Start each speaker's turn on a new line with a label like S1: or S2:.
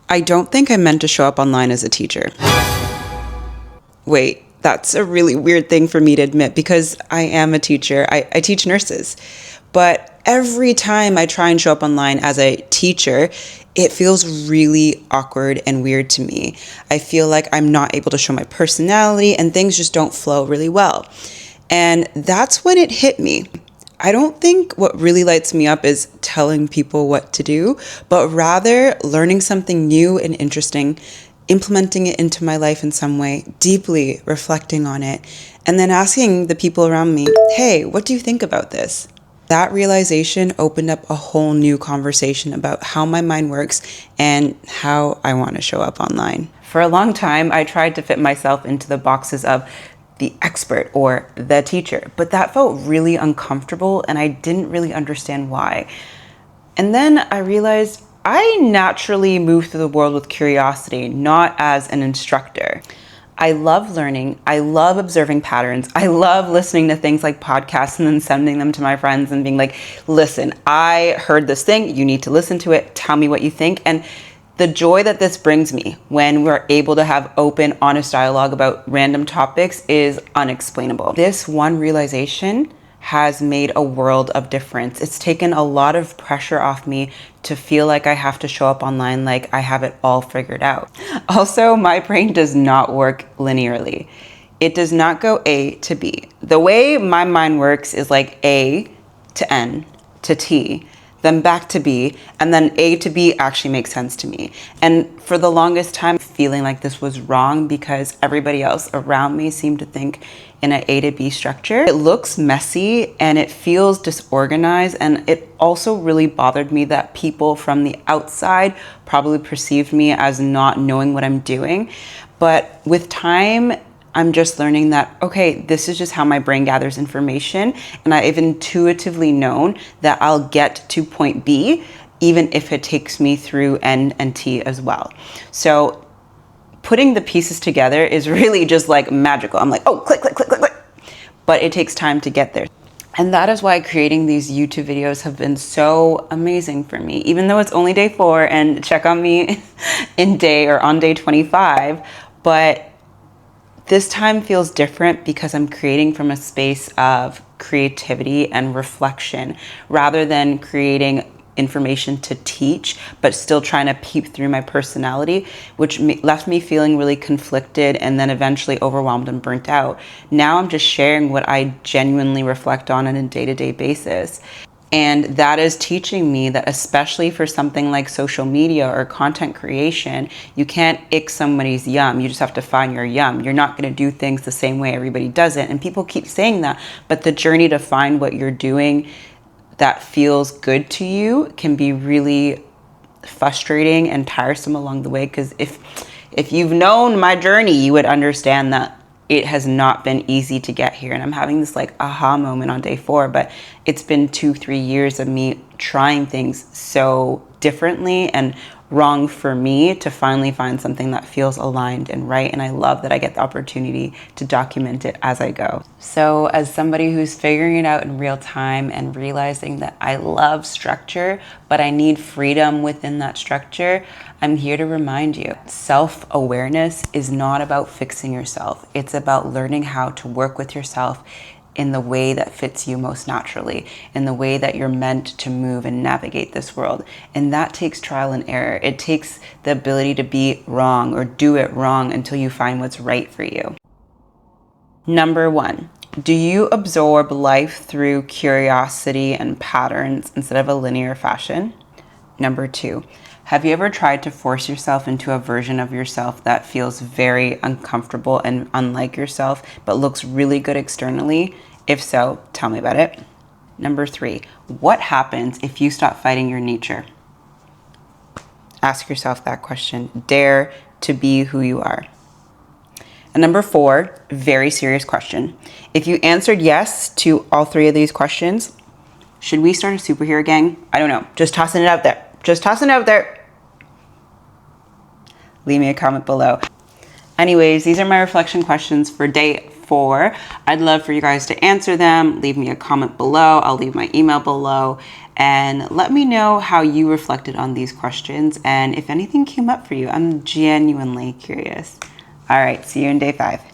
S1: I don't think I'm meant to show up online as a teacher. Wait, that's a really weird thing for me to admit because I am a teacher. I teach nurses. But every time I try and show up online as a teacher, it feels really awkward and weird to me. I feel like I'm not able to show my personality and things just don't flow really well. And that's when it hit me. I don't think what really lights me up is telling people what to do, but rather learning something new and interesting, implementing it into my life in some way, deeply reflecting on it, and then asking the people around me, hey, what do you think about this? That realization opened up a whole new conversation about how my mind works and how I want to show up online. For a long time, I tried to fit myself into the boxes of the expert or the teacher, but that felt really uncomfortable and I didn't really understand why. And then I realized I naturally move through the world with curiosity, not as an instructor. I love learning. I love observing patterns. I love listening to things like podcasts and then sending them to my friends and being like, listen, I heard this thing. You need to listen to it. Tell me what you think. And the joy that this brings me when we're able to have open, honest dialogue about random topics is unexplainable. This one realization has made a world of difference. It's taken a lot of pressure off me to feel like I have to show up online like I have it all figured out. Also, my brain does not work linearly. It does not go A to B. The way my mind works is like A to N to T, then back to B, and then A to B actually makes sense to me. And for the longest time, feeling like this was wrong because everybody else around me seemed to think in an A to B structure. It looks messy and it feels disorganized, and it also really bothered me that people from the outside probably perceived me as not knowing what I'm doing. But with time, I'm just learning that, okay, this is just how my brain gathers information. And I've intuitively known that I'll get to point B, even if it takes me through N and T as well. So putting the pieces together is really just like magical. I'm like, oh, click, click, click, click, click. But it takes time to get there. And that is why creating these YouTube videos have been so amazing for me, even though it's only day 4 and check on me on day 25. But this time feels different because I'm creating from a space of creativity and reflection rather than creating information to teach, but still trying to peep through my personality, which left me feeling really conflicted and then eventually overwhelmed and burnt out. Now I'm just sharing what I genuinely reflect on a day-to-day basis. And that is teaching me that, especially for something like social media or content creation, you can't ick somebody's yum. You just have to find your yum. You're not going to do things the same way everybody does it. And people keep saying that, but the journey to find what you're doing that feels good to you can be really frustrating and tiresome along the way. Because if you've known my journey, you would understand that it has not been easy to get here. And I'm having this like aha moment on day 4, but it's been 2-3 years of me trying things so differently and wrong for me to finally find something that feels aligned and right. And I love that I get the opportunity to document it as I go. So as somebody who's figuring it out in real time and realizing that I love structure, but I need freedom within that structure, I'm here to remind you, self-awareness is not about fixing yourself. It's about learning how to work with yourself in the way that fits you most naturally, in the way that you're meant to move and navigate this world. And that takes trial and error. It takes the ability to be wrong or do it wrong until you find what's right for you. Number 1, do you absorb life through curiosity and patterns instead of a linear fashion? Number 2, have you ever tried to force yourself into a version of yourself that feels very uncomfortable and unlike yourself, but looks really good externally? If so, tell me about it. Number 3, what happens if you stop fighting your nature? Ask yourself that question. Dare to be who you are. And number 4, very serious question. If you answered yes to all 3 of these questions, should we start a superhero gang? I don't know. Just tossing it out there. Just tossing it out there. Leave me a comment below. Anyways, these are my reflection questions for day 4. I'd love for you guys to answer them. Leave me a comment below. I'll leave my email below. And let me know how you reflected on these questions and if anything came up for you. I'm genuinely curious. All right, see you in day 5.